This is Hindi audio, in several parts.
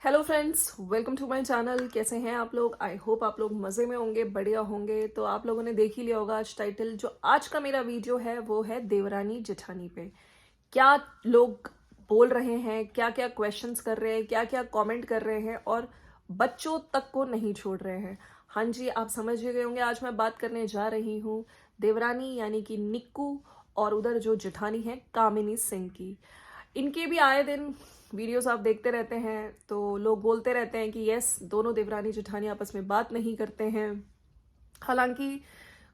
Hello friends, welcome to my channel. कैसे हैं आप लोग? आई होप आप लोग मज़े में होंगे, बढ़िया होंगे। तो आप लोगों ने देख ही लिया होगा आज टाइटल। जो आज का मेरा वीडियो है वो है देवरानी जेठानी पे। क्या लोग बोल रहे हैं, क्या क्या क्वेश्चंस कर रहे हैं, क्या क्या कमेंट कर रहे हैं और बच्चों तक को नहीं छोड़ रहे हैं। हाँ जी, आप समझ ही गए होंगे आज मैं बात करने जा रही हूँ देवरानी यानी कि निक्कू और उधर जो जेठानी है कामिनी सिंह की। इनके भी आए दिन वीडियोस आप देखते रहते हैं तो लोग बोलते रहते हैं कि यस, दोनों देवरानी जेठानी आपस में बात नहीं करते हैं। हालांकि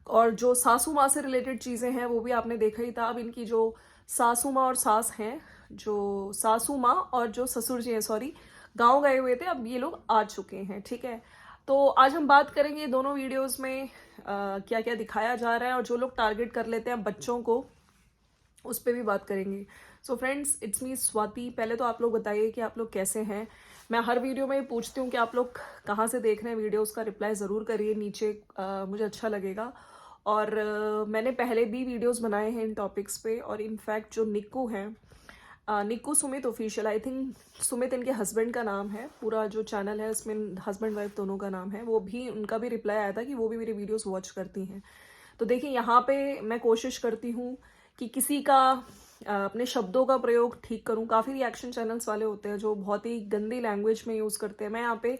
और जो सासू माँ से रिलेटेड चीज़ें हैं वो भी आपने देखा ही था। अब इनकी जो सासू माँ और सास हैं, जो सासू माँ और जो ससुर जी हैं, सॉरी, गांव गए हुए थे, अब ये लोग आ चुके हैं। ठीक है, तो आज हम बात करेंगे दोनों वीडियोस में क्या क्या दिखाया जा रहा है और जो लोग टारगेट कर लेते हैं बच्चों को उस पर भी बात करेंगे। So friends, it's me Swati. पहले तो आप लोग बताइए कि आप लोग कैसे हैं। मैं हर वीडियो में पूछती हूँ कि आप लोग कहाँ से देख रहे हैं वीडियो, उसका रिप्लाई ज़रूर करिए नीचे, मुझे अच्छा लगेगा। और मैंने पहले भी वीडियोस बनाए हैं इन टॉपिक्स पे। और इनफैक्ट जो निक्कू हैं, निक्कू Sumit official, I think Sumit इनके हस्बैंड का नाम है, पूरा जो चैनल है उसमें हस्बैंड वाइफ दोनों का नाम है, वो भी उनका भी रिप्लाई आया था कि वो भी मेरे वीडियोस वॉच करती हैं। तो देखिए, यहाँ पे मैं कोशिश करती हूँ कि किसी का अपने शब्दों का प्रयोग ठीक करूँ। काफ़ी रिएक्शन चैनल्स वाले होते हैं जो बहुत ही गंदी लैंग्वेज में यूज़ करते हैं। मैं यहाँ पे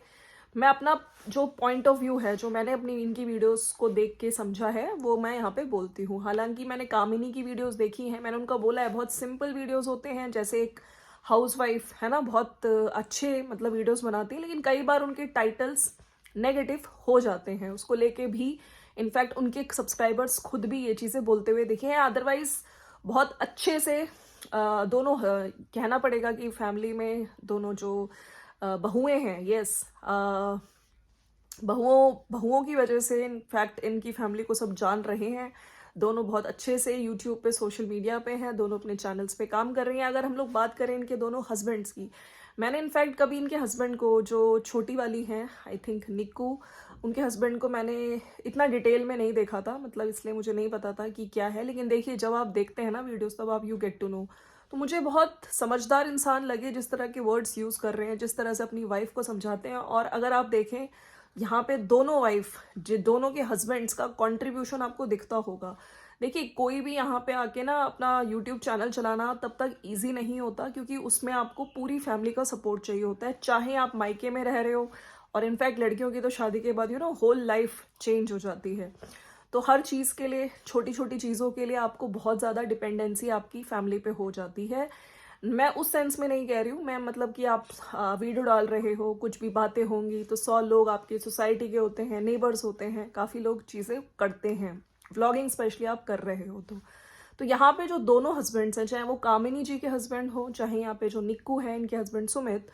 मैं अपना जो पॉइंट ऑफ व्यू है, जो मैंने अपनी इनकी वीडियोस को देख के समझा है, वो मैं यहाँ पे बोलती हूँ। हालांकि मैंने कामिनी की वीडियोस देखी हैं, मैंने उनका बोला है बहुत सिंपल वीडियोस होते हैं, जैसे एक हाउसवाइफ है ना, बहुत अच्छे मतलब वीडियोस बनाती है, लेकिन कई बार उनके टाइटल्स नेगेटिव हो जाते हैं। उसको लेके भी इनफैक्ट उनके सब्सक्राइबर्स खुद भी ये चीज़ें बोलते हुए दिखे हैं। अदरवाइज बहुत अच्छे से दोनों कहना पड़ेगा कि फैमिली में दोनों जो बहुएं हैं, यस, बहुओं बहुओं की वजह से इनफैक्ट इनकी फैमिली को सब जान रहे हैं। दोनों बहुत अच्छे से यूट्यूब पे, सोशल मीडिया पे हैं, दोनों अपने चैनल्स पे काम कर रही हैं। अगर हम लोग बात करें इनके दोनों हस्बैंड्स की, मैंने इनफैक्ट कभी इनके हस्बैंड को, जो छोटी वाली हैं आई थिंक निक्कू, उनके हस्बैंड को मैंने इतना डिटेल में नहीं देखा था, मतलब इसलिए मुझे नहीं पता था कि क्या है। लेकिन देखिए, जब आप देखते हैं ना वीडियोस, तब आप यू गेट टू नो। तो मुझे बहुत समझदार इंसान लगे, जिस तरह के वर्ड्स यूज़ कर रहे हैं, जिस तरह से अपनी वाइफ को समझाते हैं। और अगर आप देखें यहाँ पे दोनों वाइफ, जो दोनों के हस्बैंड्स का कंट्रीब्यूशन आपको दिखता होगा। देखिए, कोई भी यहाँ पे आके ना अपना यूट्यूब चैनल चलाना तब तक इजी नहीं होता, क्योंकि उसमें आपको पूरी फैमिली का सपोर्ट चाहिए होता है। चाहे आप मायके में रह रहे हो, और इनफैक्ट लड़कियों की तो शादी के बाद होल लाइफ चेंज हो जाती है। तो हर चीज़ के लिए, छोटी छोटी चीज़ों के लिए आपको बहुत ज़्यादा डिपेंडेंसी आपकी फैमिली पे हो जाती है। मैं उस सेंस में नहीं कह रही हूँ, मैं मतलब कि आप वीडियो डाल रहे हो, कुछ भी बातें होंगी तो 100 लोग आपके सोसाइटी के होते हैं, नेबर्स होते हैं, काफ़ी लोग चीज़ें करते हैं। व्लॉगिंग स्पेशली आप कर रहे हो तो यहाँ पे जो दोनों हस्बैंड्स हैं, चाहे वो कामिनी जी के हस्बैंड हो, चाहे यहाँ पे जो निक्कू है इनके हस्बैंड सुमित,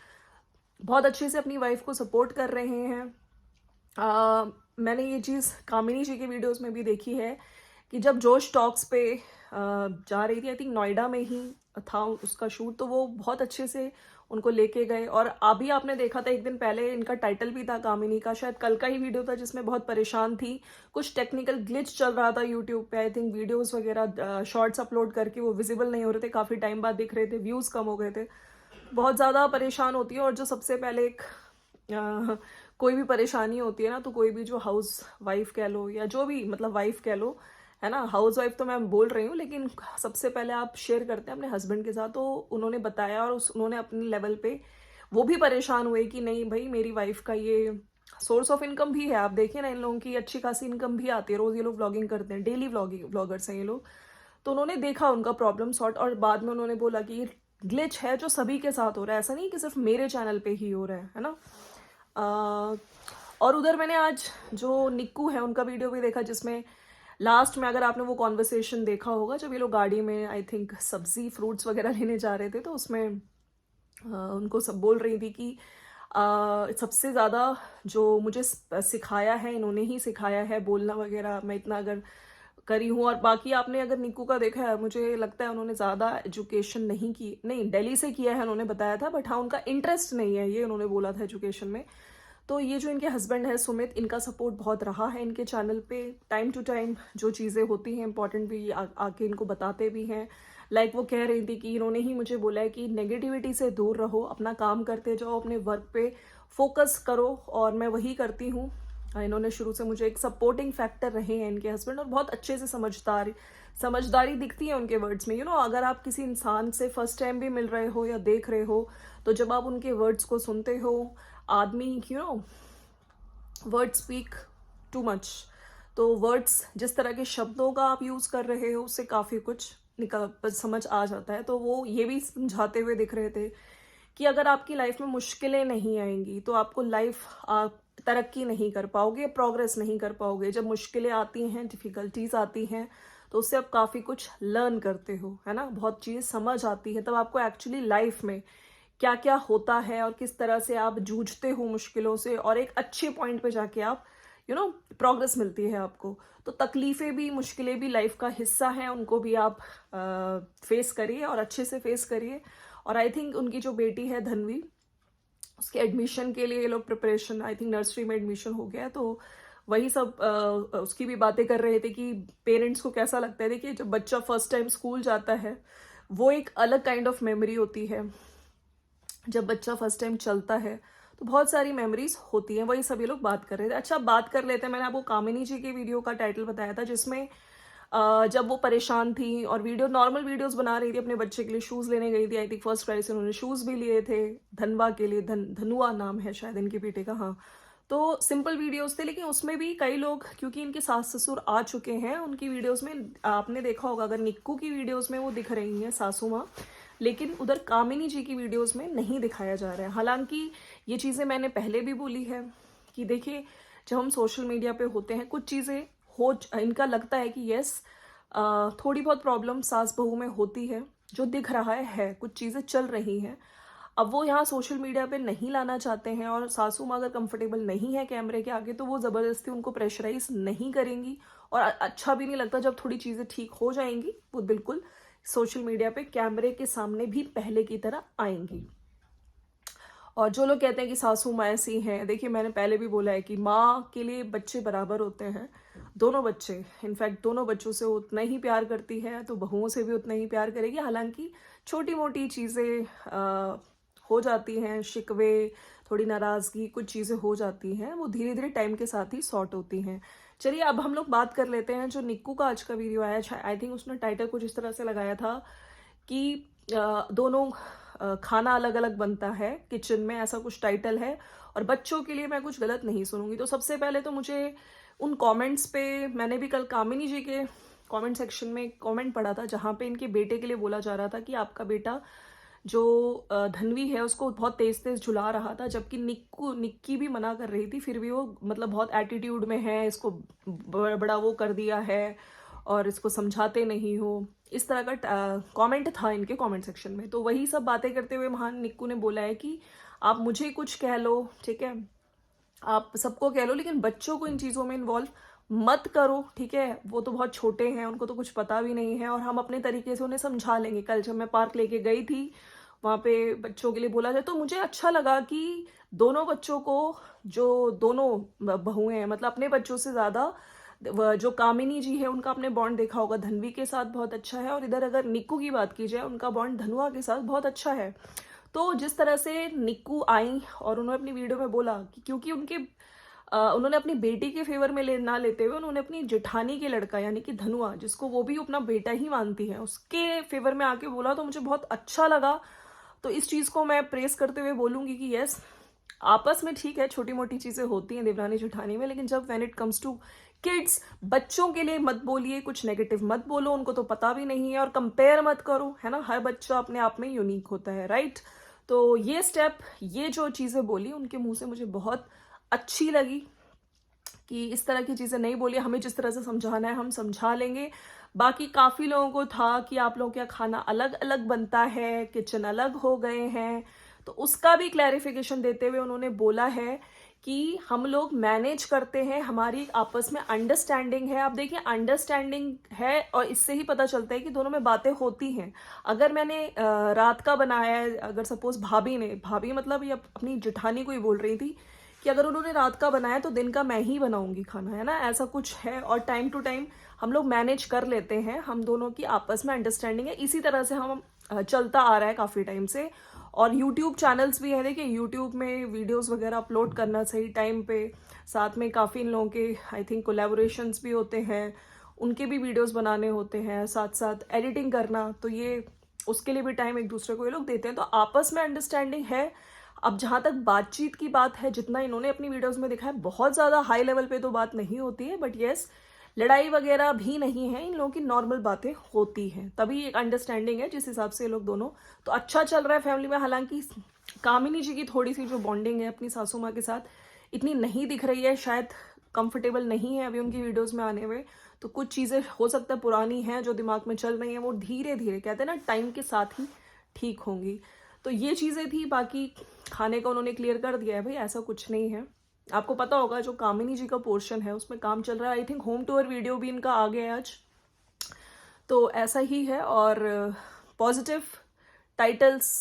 बहुत अच्छे से अपनी वाइफ को सपोर्ट कर रहे हैं। मैंने ये चीज़ कामिनी जी के वीडियोस में भी देखी है कि जब जोश टॉक्स पे जा रही थी, आई थिंक नोएडा में ही था उसका शूट, तो वो बहुत अच्छे से उनको लेके गए। और अभी आपने देखा था एक दिन पहले इनका टाइटल भी था कामिनी का, शायद कल का ही वीडियो था, जिसमें बहुत परेशान थी, कुछ टेक्निकल ग्लिच चल रहा था यूट्यूब पे। आई थिंक वीडियोस वगैरह शॉर्ट्स अपलोड करके वो विजिबल नहीं हो रहे थे, काफ़ी टाइम बाद दिख रहे थे, व्यूज़ कम हो गए थे। बहुत ज़्यादा परेशान होती है। और जो सबसे पहले एक कोई भी परेशानी होती है ना, तो कोई भी जो हाउस वाइफ कह लो या जो भी मतलब वाइफ कह लो, है ना, हाउस वाइफ तो मैं बोल रही हूँ, लेकिन सबसे पहले आप शेयर करते हैं अपने हस्बैंड के साथ। तो उन्होंने बताया और उन्होंने अपने लेवल पे वो भी परेशान हुए कि नहीं भाई, मेरी वाइफ का ये सोर्स ऑफ इनकम भी है। आप देखिए ना, इन लोगों की अच्छी खासी इनकम भी आती है, रोज ये लोग व्लॉगिंग करते हैं, डेली व्लॉगर्स हैं ये लोग। तो उन्होंने देखा उनका प्रॉब्लम सॉर्ट, और बाद में उन्होंने बोला कि ये ग्लिच है जो सभी के साथ हो रहा है, ऐसा नहीं कि सिर्फ मेरे चैनल पे ही हो रहा है ना। और उधर मैंने आज जो निक्कू है उनका वीडियो भी देखा, जिसमें लास्ट में, अगर आपने वो कॉन्वर्सेशन देखा होगा, जब ये लोग गाड़ी में आई थिंक सब्जी फ्रूट्स वगैरह लेने जा रहे थे, तो उसमें उनको सब बोल रही थी कि सबसे ज़्यादा जो मुझे सिखाया है, इन्होंने ही सिखाया है बोलना वगैरह, मैं इतना अगर करी हूँ। और बाकी आपने अगर निक्कू का देखा है, मुझे लगता है उन्होंने ज़्यादा एजुकेशन नहीं की, नहीं दिल्ली से किया है उन्होंने बताया था, बट हाँ उनका इंटरेस्ट नहीं है, ये उन्होंने बोला था एजुकेशन में। तो ये जो इनके हस्बैंड है सुमित, इनका सपोर्ट बहुत रहा है इनके चैनल पे। टाइम टू टाइम जो चीज़ें होती हैं इंपॉर्टेंट भी आके इनको बताते भी हैं। लाइक वो कह रही थी कि इन्होंने ही मुझे बोला है कि नेगेटिविटी से दूर रहो, अपना काम करते जाओ, अपने वर्क पे फोकस करो, और मैं वही करती हूँ। इन्होंने शुरू से मुझे एक सपोर्टिंग फैक्टर रहे हैं इनके हस्बैंड, और बहुत अच्छे से समझदारी दिखती है उनके वर्ड्स में। अगर आप किसी इंसान से फर्स्ट टाइम भी मिल रहे हो या देख रहे हो, तो जब आप उनके वर्ड्स को सुनते हो, आदमी वर्ड स्पीक टू मच, तो वर्ड्स जिस तरह के शब्दों का आप यूज़ कर रहे हो उससे काफ़ी कुछ समझ आ जाता है। तो वो ये भी समझाते हुए दिख रहे थे कि अगर आपकी लाइफ में मुश्किलें नहीं आएंगी तो आपको लाइफ आप तरक्की नहीं कर पाओगे, प्रोग्रेस नहीं कर पाओगे। जब मुश्किलें आती हैं, डिफ़िकल्टीज आती हैं, तो उससे आप काफ़ी कुछ लर्न करते हो, है ना, बहुत चीज़ समझ आती है। तब आपको एक्चुअली लाइफ में क्या क्या होता है और किस तरह से आप जूझते हो मुश्किलों से, और एक अच्छे पॉइंट पे जाके आप प्रोग्रेस मिलती है आपको। तो तकलीफ़ें भी, मुश्किलें भी लाइफ का हिस्सा हैं, उनको भी आप फेस करिए और अच्छे से फेस करिए। और आई थिंक उनकी जो बेटी है धन्वी, उसके एडमिशन के लिए ये लोग प्रिपरेशन, आई थिंक नर्सरी में एडमिशन हो गया है, तो वही सब उसकी भी बातें कर रहे थे कि पेरेंट्स को कैसा लगता है। देखिए, जब बच्चा फर्स्ट टाइम स्कूल जाता है, वो एक अलग काइंड ऑफ मेमोरी होती है। जब बच्चा फर्स्ट टाइम चलता है तो बहुत सारी मेमोरीज होती हैं, वही सभी लोग बात कर रहे थे। अच्छा, बात कर लेते हैं, मैंने आपको कामिनी जी के वीडियो का टाइटल बताया था, जिसमें जब वो परेशान थी और नॉर्मल वीडियोस बना रही थी, अपने बच्चे के लिए शूज़ लेने गई थी, आई थिंक फर्स्ट क्राई से उन्होंने शूज़ भी लिए थे धनवा के लिए, धनुआ नाम है शायद इनके बेटे का, हाँ। तो सिंपल वीडियोस थे, लेकिन उसमें भी कई लोग, क्योंकि इनके सास ससुर आ चुके हैं, उनकी वीडियोस में आपने देखा होगा, अगर निक्कू की वीडियोस में वो दिख रही हैं सासू माँ, लेकिन उधर कामिनी जी की वीडियोस में नहीं दिखाया जा रहा है। हालांकि ये चीज़ें मैंने पहले भी बोली है कि देखिए, जब हम सोशल मीडिया पे होते हैं, कुछ चीज़ें इनका लगता है कि यस, थोड़ी बहुत प्रॉब्लम सास बहू में होती है, जो दिख रहा है कुछ चीज़ें चल रही हैं। अब वो यहाँ सोशल मीडिया पे नहीं लाना चाहते हैं, और सासू माँ अगर कंफर्टेबल नहीं है कैमरे के आगे, तो वो ज़बरदस्ती उनको प्रेशराइज नहीं करेंगी, और अच्छा भी नहीं लगता। जब थोड़ी चीज़ें ठीक हो जाएंगी, वो बिल्कुल सोशल मीडिया पे कैमरे के सामने भी पहले की तरह आएंगी। और जो लोग कहते हैं कि सासू माँ ऐसी हैं, देखिए, मैंने पहले भी बोला है कि माँ के लिए बच्चे बराबर होते हैं, दोनों बच्चे, इनफैक्ट दोनों बच्चों से उतना ही प्यार करती है, तो बहुओं से भी उतना ही प्यार करेगी। हालांकि छोटी मोटी चीज़ें हो जाती हैं, शिकवे, थोड़ी नाराज़गी, कुछ चीज़ें हो जाती हैं, वो धीरे धीरे टाइम के साथ ही सॉर्ट होती हैं। चलिए, अब हम लोग बात कर लेते हैं जो निक्कू का आज का वीडियो आया, आई थिंक उसने टाइटल कुछ इस तरह से लगाया था कि दोनों खाना अलग अलग बनता है किचन में, ऐसा कुछ टाइटल है, और बच्चों के लिए मैं कुछ गलत नहीं सुनूंगी। तो सबसे पहले तो मुझे उन कमेंट्स पे, मैंने भी कल कामिनी जी के कमेंट सेक्शन में कमेंट पढ़ा था, जहाँ पे इनके बेटे के लिए बोला जा रहा था कि आपका बेटा जो धनवी है उसको बहुत तेज तेज झुला रहा था, जबकि निक्की भी मना कर रही थी, फिर भी वो मतलब बहुत एटीट्यूड में है, इसको बड़ा वो कर दिया है और इसको समझाते नहीं हो, इस तरह का कमेंट था इनके कमेंट सेक्शन में। तो वही सब बातें करते हुए महान निक्कू ने बोला है कि आप मुझे कुछ कह लो, ठीक है, आप सबको कह लो, लेकिन बच्चों को इन चीज़ों में इन्वॉल्व मत करो, ठीक है, वो तो बहुत छोटे हैं, उनको तो कुछ पता भी नहीं है, और हम अपने तरीके से उन्हें समझा लेंगे। कल जब मैं पार्क लेके गई थी, वहाँ पे बच्चों के लिए बोला जाए, तो मुझे अच्छा लगा कि दोनों बच्चों को, जो दोनों बहुएं हैं, मतलब अपने बच्चों से ज़्यादा जो कामिनी जी है, उनका आपने बॉन्ड देखा होगा धनवी के साथ बहुत अच्छा है, और इधर अगर निक्कू की बात की जाए, उनका बॉन्ड धनुआ के साथ बहुत अच्छा है। तो जिस तरह से निक्कू आई और उन्होंने अपनी वीडियो में बोला कि क्योंकि उन्होंने अपनी बेटी के फेवर में ना लेते हुए उन्होंने अपनी जेठानी के लड़का यानी कि धनुआ, जिसको वो भी अपना बेटा ही मानती है, उसके फेवर में आके बोला, तो मुझे बहुत अच्छा लगा। तो इस चीज़ को मैं प्रेस करते हुए बोलूँगी कि यस, आपस में ठीक है, छोटी मोटी चीज़ें होती हैं देवरानी जेठानी में, लेकिन जब when it comes to kids, बच्चों के लिए मत बोलिए, कुछ नेगेटिव मत बोलो, उनको तो पता भी नहीं है, और कंपेयर मत करो, है ना, हर बच्चा अपने आप में यूनिक होता है, राइट। तो ये स्टेप, ये जो चीज़ें बोली उनके मुंह से, मुझे बहुत अच्छी लगी कि इस तरह की चीज़ें नहीं बोली, हमें जिस तरह से समझाना है हम समझा लेंगे। बाकी काफ़ी लोगों को था कि आप लोगों का खाना अलग अलग बनता है, किचन अलग हो गए हैं, तो उसका भी क्लैरिफिकेशन देते हुए उन्होंने बोला है कि हम लोग मैनेज करते हैं, हमारी आपस में अंडरस्टैंडिंग है। आप देखिए, अंडरस्टैंडिंग है और इससे ही पता चलता है कि दोनों में बातें होती हैं। अगर मैंने रात का बनाया है, अगर सपोज भाभी मतलब ये अपनी जेठानी को ही बोल रही थी कि अगर उन्होंने रात का बनाया तो दिन का मैं ही बनाऊंगी खाना, है ना, ऐसा कुछ है। और टाइम टू टाइम हम लोग मैनेज कर लेते हैं, हम दोनों की आपस में अंडरस्टैंडिंग है, इसी तरह से हम चलता आ रहा है काफ़ी टाइम से। और यूट्यूब चैनल्स भी है, देखिए यूट्यूब में वीडियोस वगैरह अपलोड करना सही टाइम पे, साथ में काफ़ी इन लोगों के आई थिंक कोलैबोरेशंस भी होते हैं, उनके भी वीडियोस बनाने होते हैं, साथ साथ एडिटिंग करना, तो ये उसके लिए भी टाइम एक दूसरे को ये लोग देते हैं, तो आपस में अंडरस्टैंडिंग है। अब जहाँ तक बातचीत की बात है, जितना इन्होंने अपनी वीडियोस में दिखाया, बहुत ज़्यादा हाई लेवल पे तो बात नहीं होती है, बट येस लड़ाई वगैरह भी नहीं है, इन लोगों की नॉर्मल बातें होती हैं, तभी एक अंडरस्टैंडिंग है जिस हिसाब से ये लोग दोनों तो अच्छा चल रहा है फैमिली में। हालांकि कामिनी जी की थोड़ी सी जो बॉन्डिंग है अपनी सासू माँ के साथ इतनी नहीं दिख रही है, शायद कंफर्टेबल नहीं है अभी उनकी वीडियोस में आने में, तो कुछ चीज़ें हो सकता है पुरानी हैं जो दिमाग में चल रही हैं, वो धीरे धीरे कहते हैं ना टाइम के साथ ही ठीक होंगी। तो ये चीज़ें थी, बाकी खाने का उन्होंने क्लियर कर दिया है भाई, ऐसा कुछ नहीं है। आपको पता होगा जो कामिनी जी का पोर्शन है उसमें काम चल रहा है, I think home tour video भी इनका आ गया है आज, तो ऐसा ही है। और पॉजिटिव टाइटल्स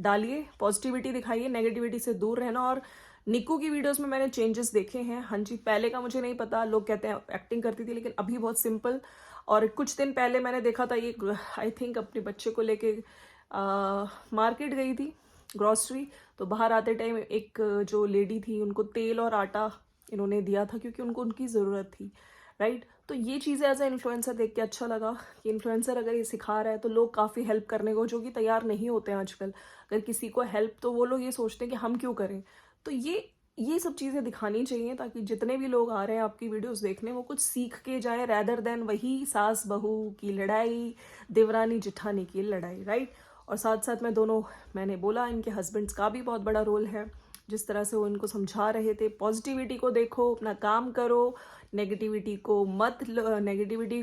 डालिए, पॉजिटिविटी दिखाइए, नेगेटिविटी से दूर रहना। और निक्कू की वीडियोस में मैंने चेंजेस देखे हैं, हाँ जी, पहले का मुझे नहीं पता, लोग कहते हैं एक्टिंग करती थी, लेकिन अभी बहुत सिंपल। और कुछ दिन पहले मैंने देखा था ये आई थिंक अपने बच्चे को लेके मार्केट गई थी ग्रॉसरी, तो बाहर आते टाइम एक जो लेडी थी उनको तेल और आटा इन्होंने दिया था क्योंकि उनको उनकी ज़रूरत थी, राइट। तो ये चीज़ें एज ए इन्फ्लुएंसर देख के अच्छा लगा कि इन्फ्लुएंसर अगर ये सिखा रहा है तो लोग काफ़ी हेल्प करने को जो कि तैयार नहीं होते हैं आजकल। अगर किसी को हेल्प, तो वो लोग ये सोचते हैं कि हम क्यों करें। तो ये सब चीज़ें दिखानी चाहिए ताकि जितने भी लोग आ रहे हैं आपकी वीडियोस देखने वो कुछ सीख के जाए, रैदर देन वही सास बहू की लड़ाई, देवरानी जिठानी की लड़ाई, राइट। और साथ साथ मैंने बोला इनके हस्बैंड्स का भी बहुत बड़ा रोल है, जिस तरह से वो इनको समझा रहे थे, पॉजिटिविटी को देखो, अपना काम करो, नेगेटिविटी को मत नेगेटिविटी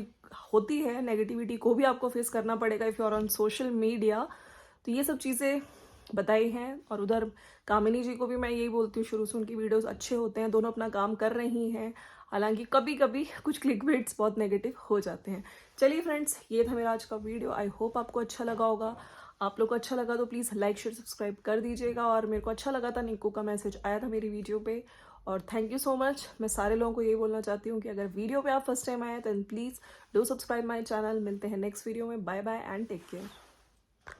होती है, नेगेटिविटी को भी आपको फेस करना पड़ेगा if you are on social media. तो ये सब चीज़ें बताई हैं। और उधर कामिनी जी को भी मैं यही बोलती हूँ, शुरू से उनकी वीडियोस अच्छे होते हैं, दोनों अपना काम कर रही हैं, हालांकि कभी कभी कुछ क्लिकबेट्स बहुत नेगेटिव हो जाते हैं। चलिए फ्रेंड्स, ये था मेरा आज का वीडियो, आई होप आपको अच्छा लगा होगा। आप लोग को अच्छा लगा तो प्लीज़ लाइक शेयर सब्सक्राइब कर दीजिएगा। और मेरे को अच्छा लगा था, निक्कू का मैसेज आया था मेरी वीडियो पे, और थैंक यू सो मच। मैं सारे लोगों को यही बोलना चाहती हूँ कि अगर वीडियो पे आप फर्स्ट टाइम आए तो please do subscribe my channel. मिलते हैं नेक्स्ट वीडियो में, bye bye and take care.